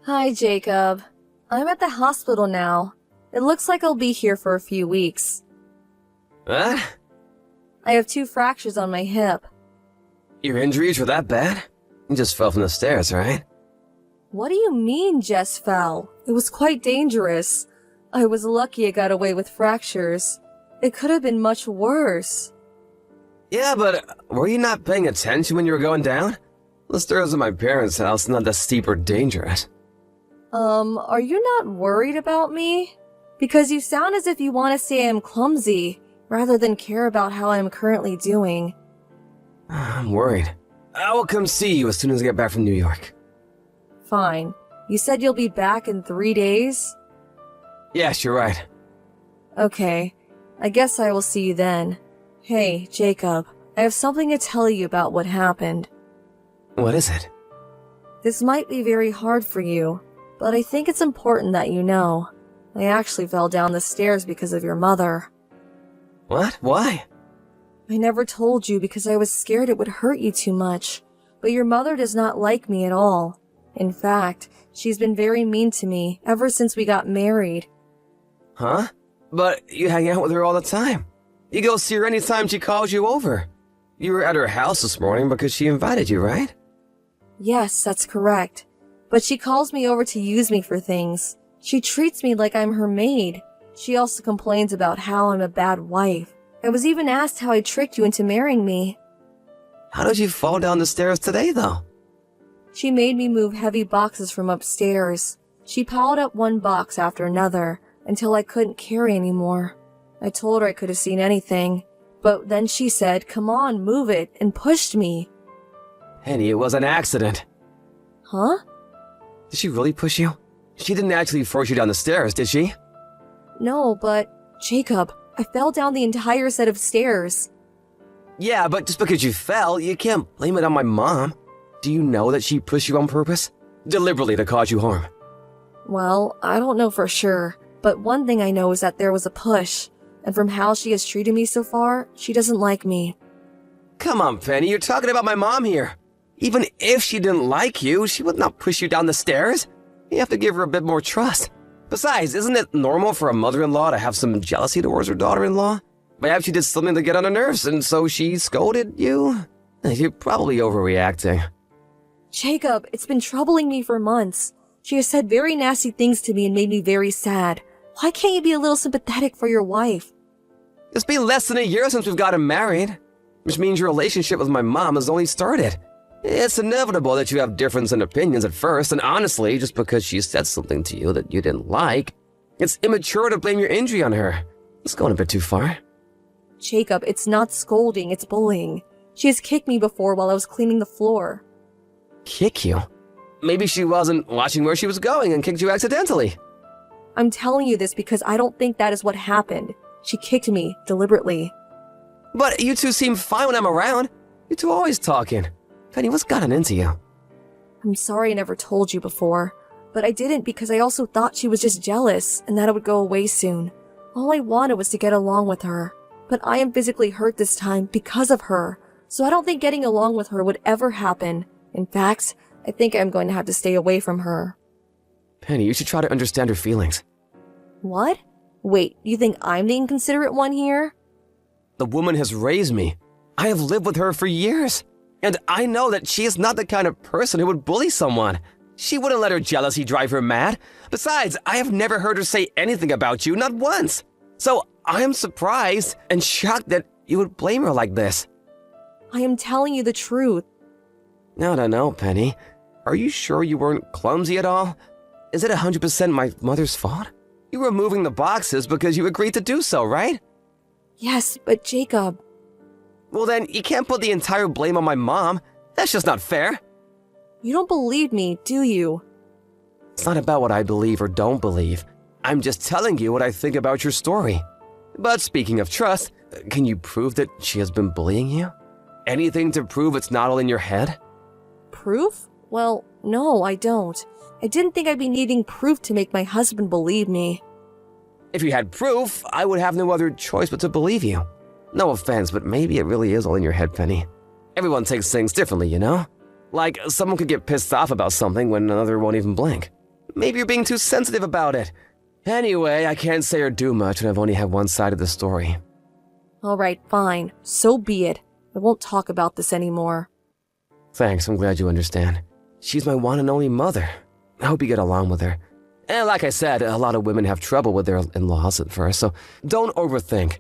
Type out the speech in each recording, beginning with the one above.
Hi, Jacob. I'm at the hospital now. It looks like I'll be here for a few weeks. What? I have 2 fractures on my hip. Your injuries were that bad? You just fell from the stairs, right? What do you mean, Jess fell? It was quite dangerous. I was lucky I got away with fractures. It could have been much worse. Yeah, but were you not paying attention when you were going down? The stairs at my parents' house are not that steep or dangerous. Are you not worried about me? Because you sound as if you want to say I'm clumsy, rather than care about how I'm currently doing. I'm worried. I will come see you as soon as I get back from New York. Fine. You said you'll be back in 3 days? Yes, you're right. Okay. I guess I will see you then. Hey, Jacob, I have something to tell you about what happened. What is it? This might be very hard for you, but I think it's important that you know. I actually fell down the stairs because of your mother. What? Why? I never told you because I was scared it would hurt you too much, but your mother does not like me at all. In fact, she's been very mean to me ever since we got married. Huh? But you hang out with her all the time. You go see her anytime she calls you over. You were at her house this morning because she invited you, right? Yes, that's correct. But she calls me over to use me for things. She treats me like I'm her maid. She also complains about how I'm a bad wife. I was even asked how I tricked you into marrying me. How did you fall down the stairs today, though? She made me move heavy boxes from upstairs. She piled up one box after another until I couldn't carry anymore. I told her I could have seen anything, but then she said, "Come on, move it," and pushed me. Penny, it was an accident. Huh? Did she really push you? She didn't actually force you down the stairs, did she? No, but Jacob, I fell down the entire set of stairs. Yeah, but just because you fell, you can't blame it on my mom. Do you know that she pushed you on purpose? Deliberately to cause you harm? Well, I don't know for sure, but one thing I know is that there was a push, and from how she has treated me so far, she doesn't like me. Come on, Penny, you're talking about my mom here. Even if she didn't like you, she would not push you down the stairs. You have to give her a bit more trust. Besides, isn't it normal for a mother-in-law to have some jealousy towards her daughter-in-law? Perhaps she did something to get on her nerves, and so she scolded you? You're probably overreacting. Jacob, it's been troubling me for months. She has said very nasty things to me and made me very sad. Why can't you be a little sympathetic for your wife? It's been less than a year since we've gotten married, which means your relationship with my mom has only started. It's inevitable that you have difference in opinions at first, and honestly, just because she said something to you that you didn't like, it's immature to blame your injury on her. It's going a bit too far. Jacob, it's not scolding, it's bullying. She has kicked me before while I was cleaning the floor. Kick you? Maybe she wasn't watching where she was going and kicked you accidentally. I'm telling you this because I don't think that is what happened. She kicked me deliberately. But you two seem fine when I'm around. You two are always talking. Penny, what's gotten into you? I'm sorry I never told you before, but I didn't because I also thought she was just jealous and that it would go away soon. All I wanted was to get along with her, but I am physically hurt this time because of her, so I don't think getting along with her would ever happen. In fact, I think I'm going to have to stay away from her. Penny, you should try to understand her feelings. What? Wait, you think I'm the inconsiderate one here? The woman has raised me. I have lived with her for years. And I know that she is not the kind of person who would bully someone. She wouldn't let her jealousy drive her mad. Besides, I have never heard her say anything about you, not once. So I am surprised and shocked that you would blame her like this. I am telling you the truth. No, Penny. Are you sure you weren't clumsy at all? Is it 100% my mother's fault? You were moving the boxes because you agreed to do so, right? Yes, but Jacob... Well then, you can't put the entire blame on my mom. That's just not fair. You don't believe me, do you? It's not about what I believe or don't believe. I'm just telling you what I think about your story. But speaking of trust, can you prove that she has been bullying you? Anything to prove it's not all in your head? Proof? Well, no, I don't. I didn't think I'd be needing proof to make my husband believe me. If you had proof, I would have no other choice but to believe you. No offense, but maybe it really is all in your head, Penny. Everyone takes things differently, you know? Like, someone could get pissed off about something when another won't even blink. Maybe you're being too sensitive about it. Anyway, I can't say or do much when I've only had one side of the story. Alright, fine. So be it. I won't talk about this anymore. Thanks, I'm glad you understand. She's my one and only mother. I hope you get along with her. And like I said, a lot of women have trouble with their in-laws at first, so don't overthink.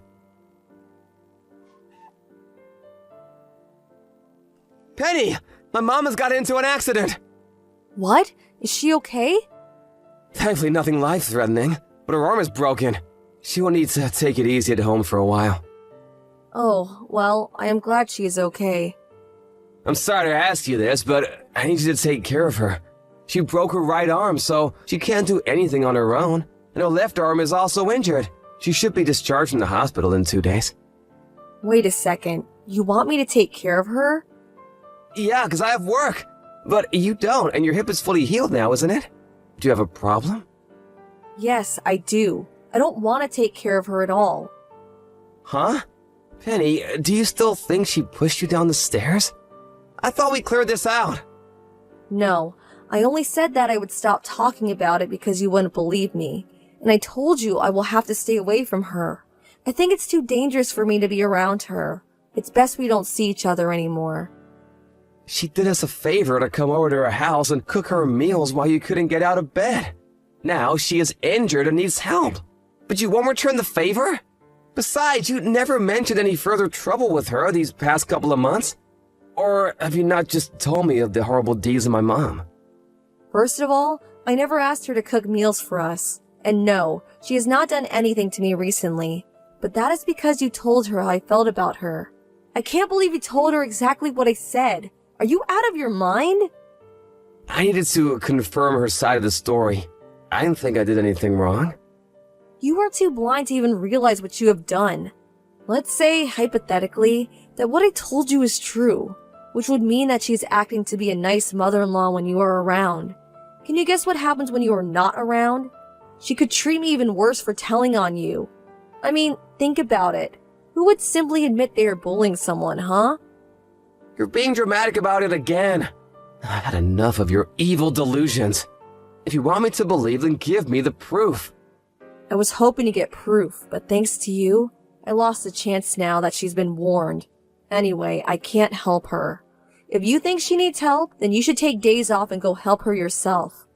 Penny! My mom has got into an accident! What? Is she okay? Thankfully nothing life-threatening, but her arm is broken. She will need to take it easy at home for a while. Oh, well, I am glad she is okay. I'm sorry to ask you this, but I need you to take care of her. She broke her right arm, so she can't do anything on her own, and her left arm is also injured. She should be discharged from the hospital in 2 days. Wait a second. You want me to take care of her? Yeah, because I have work. But you don't, and your hip is fully healed now, isn't it? Do you have a problem? Yes, I do. I don't want to take care of her at all. Huh? Penny, do you still think she pushed you down the stairs? I thought we cleared this out. No, I only said that I would stop talking about it because you wouldn't believe me. And I told you I will have to stay away from her. I think it's too dangerous for me to be around her. It's best we don't see each other anymore. She did us a favor to come over to her house and cook her meals while you couldn't get out of bed. Now she is injured and needs help. But you won't return the favor? Besides, you never mentioned any further trouble with her these past couple of months. Or have you not just told me of the horrible deeds of my mom? First of all, I never asked her to cook meals for us. And no, she has not done anything to me recently. But that is because you told her how I felt about her. I can't believe you told her exactly what I said. Are you out of your mind? I needed to confirm her side of the story. I didn't think I did anything wrong. You are too blind to even realize what you have done. Let's say, hypothetically, that what I told you is true, which would mean that she's acting to be a nice mother-in-law when you are around. Can you guess what happens when you are not around? She could treat me even worse for telling on you. I mean, think about it. Who would simply admit they are bullying someone, huh? You're being dramatic about it again. I've had enough of your evil delusions. If you want me to believe, then give me the proof. I was hoping to get proof, but thanks to you, I lost the chance now that she's been warned. Anyway, I can't help her. If you think she needs help, then you should take days off and go help her yourself.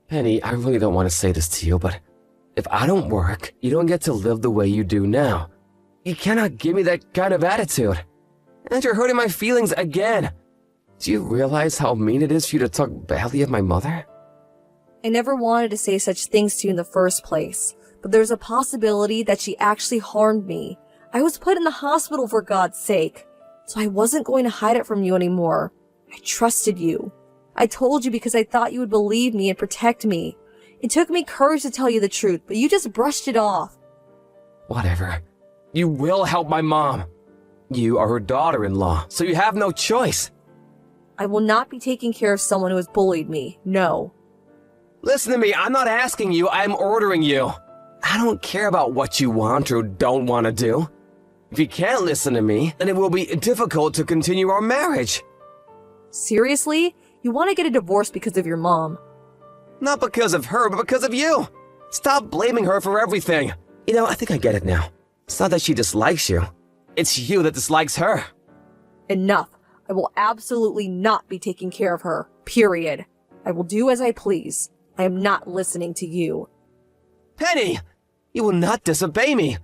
Penny, I really don't want to say this to you, but if I don't work, you don't get to live the way you do now. You cannot give me that kind of attitude. And you're hurting my feelings again. Do you realize how mean it is for you to talk badly of my mother? I never wanted to say such things to you in the first place, but there's a possibility that she actually harmed me. I was put in the hospital for God's sake, so I wasn't going to hide it from you anymore. I trusted you. I told you because I thought you would believe me and protect me. It took me courage to tell you the truth, but you just brushed it off. Whatever. You will help my mom. You are her daughter-in-law, so you have no choice. I will not be taking care of someone who has bullied me, no. Listen to me, I'm not asking you, I'm ordering you. I don't care about what you want or don't want to do. If you can't listen to me, then it will be difficult to continue our marriage. Seriously? You want to get a divorce because of your mom? Not because of her, but because of you. Stop blaming her for everything. You know, I think I get it now. It's not that she dislikes you. It's you that dislikes her. Enough. I will absolutely not be taking care of her. Period. I will do as I please. I am not listening to you. Penny! You will not disobey me.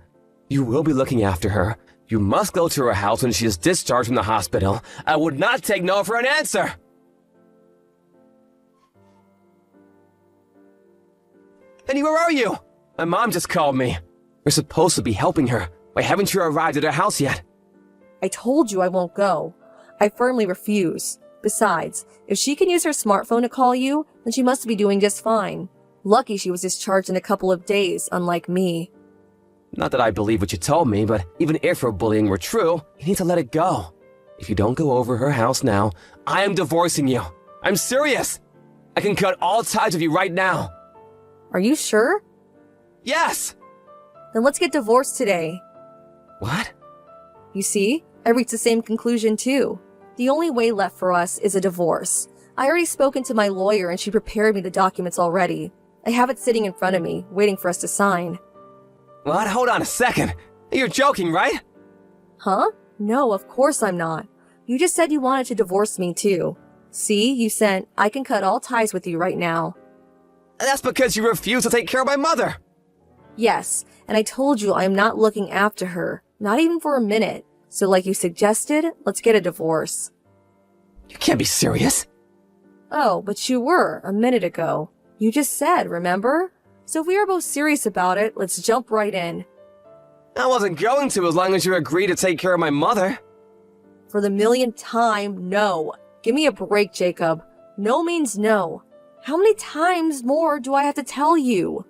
You will be looking after her. You must go to her house when she is discharged from the hospital. I would not take no for an answer. Penny, where are you? My mom just called me. You're supposed to be helping her. Why haven't you arrived at her house yet? I told you I won't go. I firmly refuse. Besides, if she can use her smartphone to call you, then she must be doing just fine. Lucky she was discharged in a couple of days, unlike me. Not that I believe what you told me, but even if her bullying were true, you need to let it go. If you don't go over her house now, I am divorcing you. I'm serious. I can cut all ties with you right now. Are you sure? Yes! Then let's get divorced today. What? You see, I reached the same conclusion too. The only way left for us is a divorce. I already spoken to my lawyer and she prepared me the documents already. I have it sitting in front of me, waiting for us to sign. What? Hold on a second. You're joking, right? Huh? No, of course I'm not. You just said you wanted to divorce me too. See, you sent, I can cut all ties with you right now. That's because you refuse to take care of my mother. Yes, and I told you I am not looking after her, not even for a minute. So like you suggested, let's get a divorce. You can't be serious. Oh, but you were, a minute ago. You just said, remember? So if we are both serious about it, let's jump right in. I wasn't going to as long as you agreed to take care of my mother. For the millionth time, no. Give me a break, Jacob. No means no. How many times more do I have to tell you?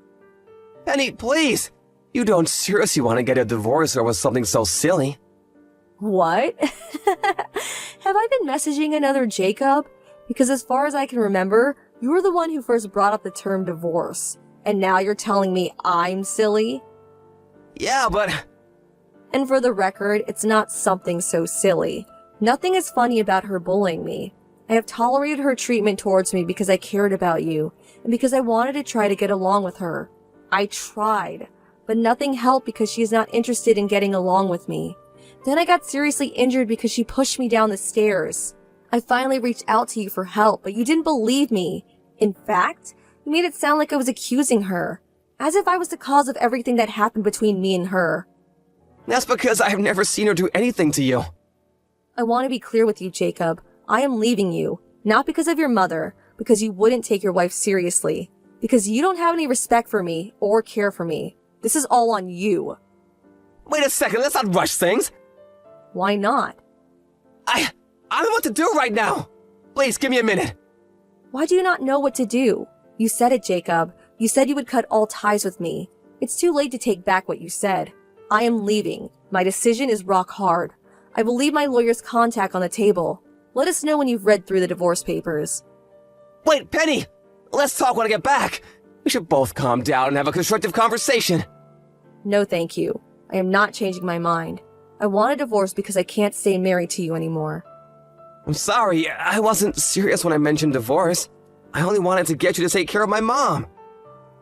Penny, please. You don't seriously want to get a divorce over something so silly. What? Have I been messaging another Jacob? Because as far as I can remember, you were the one who first brought up the term divorce. And now you're telling me I'm silly? Yeah, but... And for the record, it's not something so silly. Nothing is funny about her bullying me. I have tolerated her treatment towards me because I cared about you, and because I wanted to try to get along with her. I tried, but nothing helped because she is not interested in getting along with me. Then I got seriously injured because she pushed me down the stairs. I finally reached out to you for help, but you didn't believe me. In fact, you made it sound like I was accusing her, as if I was the cause of everything that happened between me and her. That's because I have never seen her do anything to you. I want to be clear with you, Jacob. I am leaving you, not because of your mother, because you wouldn't take your wife seriously, because you don't have any respect for me or care for me. This is all on you. Wait a second, let's not rush things. Why not? I don't know what to do right now. Please, give me a minute. Why do you not know what to do? You said it, Jacob. You said you would cut all ties with me. It's too late to take back what you said. I am leaving. My decision is rock hard. I will leave my lawyer's contact on the table. Let us know when you've read through the divorce papers. Wait, Penny! Let's talk when I get back. We should both calm down and have a constructive conversation. No, thank you. I am not changing my mind. I want a divorce because I can't stay married to you anymore. I'm sorry, I wasn't serious when I mentioned divorce. I only wanted to get you to take care of my mom.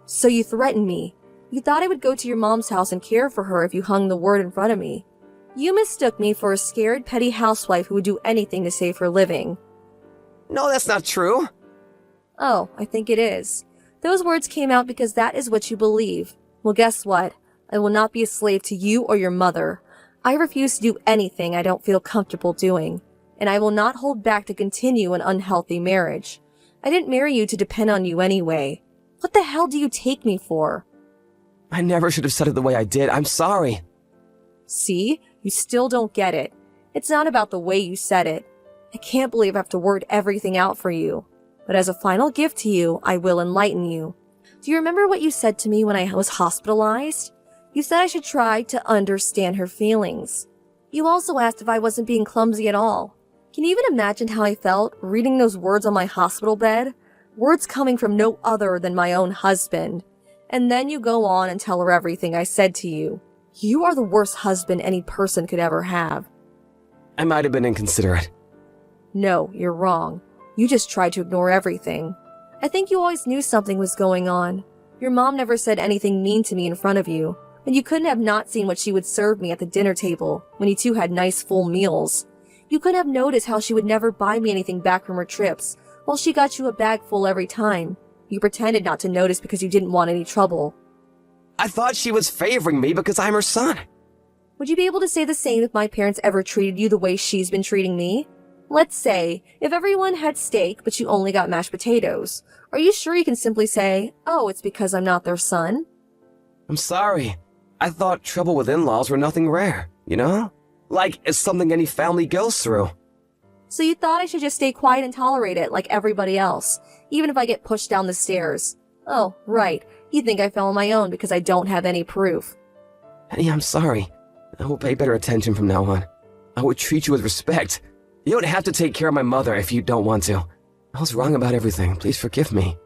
So you threatened me. You thought I would go to your mom's house and care for her if you hung the word in front of me. You mistook me for a scared, petty housewife who would do anything to save her living. No, that's not true. Oh, I think it is. Those words came out because that is what you believe. Well, guess what? I will not be a slave to you or your mother. I refuse to do anything I don't feel comfortable doing, and I will not hold back to continue an unhealthy marriage. I didn't marry you to depend on you anyway. What the hell do you take me for? I never should have said it the way I did. I'm sorry. See? You still don't get it. It's not about the way you said it. I can't believe I have to word everything out for you. But as a final gift to you, I will enlighten you. Do you remember what you said to me when I was hospitalized? You said I should try to understand her feelings. You also asked if I wasn't being clumsy at all. Can you even imagine how I felt reading those words on my hospital bed? Words coming from no other than my own husband. And then you go on and tell her everything I said to you. You are the worst husband any person could ever have. I might have been inconsiderate. No, you're wrong. You just tried to ignore everything. I think you always knew something was going on. Your mom never said anything mean to me in front of you, and you couldn't have not seen what she would serve me at the dinner table when you two had nice full meals. You couldn't have noticed how she would never buy me anything back from her trips, while she got you a bag full every time. You pretended not to notice because you didn't want any trouble. I thought she was favoring me because I'm her son. Would you be able to say the same if my parents ever treated you the way she's been treating me? Let's say, if everyone had steak but you only got mashed potatoes, are you sure you can simply say, oh, it's because I'm not their son? I'm sorry. I thought trouble with in-laws were nothing rare, you know? Like it's something any family goes through. So you thought I should just stay quiet and tolerate it like everybody else, even if I get pushed down the stairs. Oh, right. You think I fell on my own because I don't have any proof. Penny, I'm sorry. I will pay better attention from now on. I will treat you with respect. You don't have to take care of my mother if you don't want to. I was wrong about everything. Please forgive me.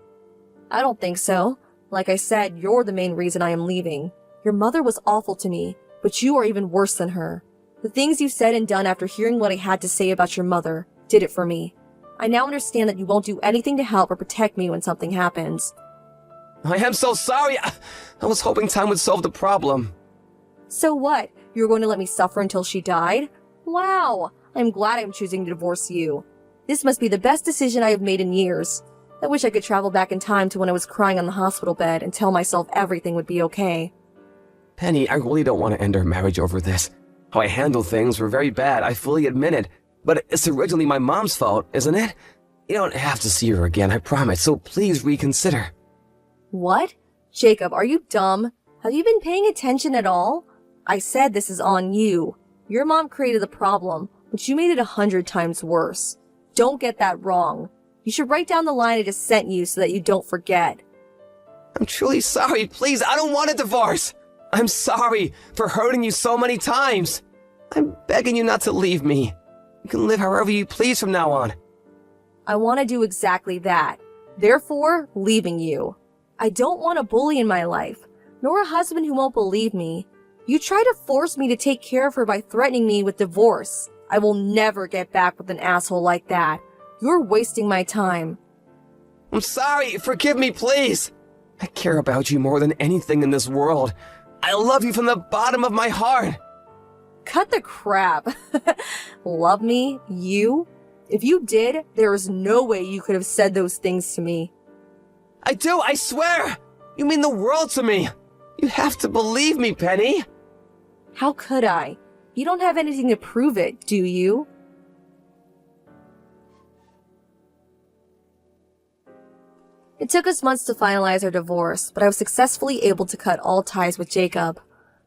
I don't think so. Like I said, you're the main reason I am leaving. Your mother was awful to me, but you are even worse than her. The things you said and done after hearing what I had to say about your mother did it for me. I now understand that you won't do anything to help or protect me when something happens. I am so sorry. I was hoping time would solve the problem. So what? You're going to let me suffer until she died? Wow! I'm glad I'm choosing to divorce you. This must be the best decision I have made in years. I wish I could travel back in time to when I was crying on the hospital bed and tell myself everything would be okay. Penny, I really don't want to end our marriage over this. How I handled things were very bad, I fully admit it. But it's originally my mom's fault, isn't it? You don't have to see her again, I promise, so please reconsider. What? Jacob, are you dumb? Have you been paying attention at all? I said this is on you. Your mom created the problem, but you made it 100 times worse. Don't get that wrong. You should write down the line I just sent you so that you don't forget. I'm truly sorry, please, I don't want a divorce. I'm sorry for hurting you so many times. I'm begging you not to leave me. You can live however you please from now on. I want to do exactly that. Therefore, leaving you. I don't want a bully in my life, nor a husband who won't believe me. You try to force me to take care of her by threatening me with divorce. I will never get back with an asshole like that. You're wasting my time. I'm sorry, forgive me, please. I care about you more than anything in this world. I love you from the bottom of my heart. Cut the crap. Love me? You? If you did, there is no way you could have said those things to me. I do, I swear! You mean the world to me! You have to believe me, Penny! How could I? You don't have anything to prove it, do you? It took us months to finalize our divorce, but I was successfully able to cut all ties with Jacob.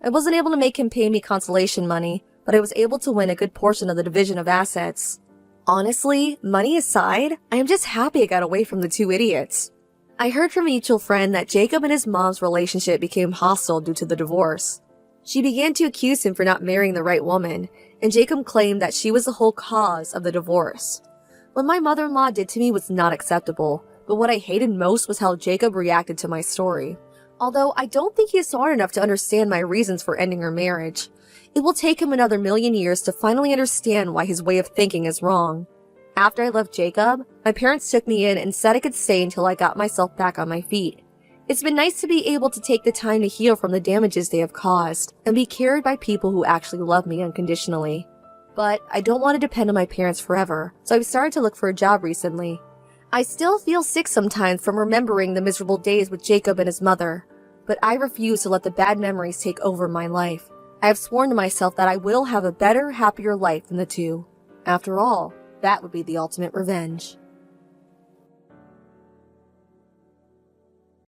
I wasn't able to make him pay me consolation money, but I was able to win a good portion of the division of assets. Honestly, money aside, I am just happy I got away from the two idiots. I heard from a mutual friend that Jacob and his mom's relationship became hostile due to the divorce. She began to accuse him for not marrying the right woman, and Jacob claimed that she was the whole cause of the divorce. What my mother-in-law did to me was not acceptable, but what I hated most was how Jacob reacted to my story. Although I don't think he is smart enough to understand my reasons for ending our marriage. It will take him another million years to finally understand why his way of thinking is wrong. After I left Jacob, my parents took me in and said I could stay until I got myself back on my feet. It's been nice to be able to take the time to heal from the damages they have caused and be cared by people who actually love me unconditionally. But I don't want to depend on my parents forever, so I've started to look for a job recently. I still feel sick sometimes from remembering the miserable days with Jacob and his mother, but I refuse to let the bad memories take over my life. I have sworn to myself that I will have a better, happier life than the two. After all, that would be the ultimate revenge.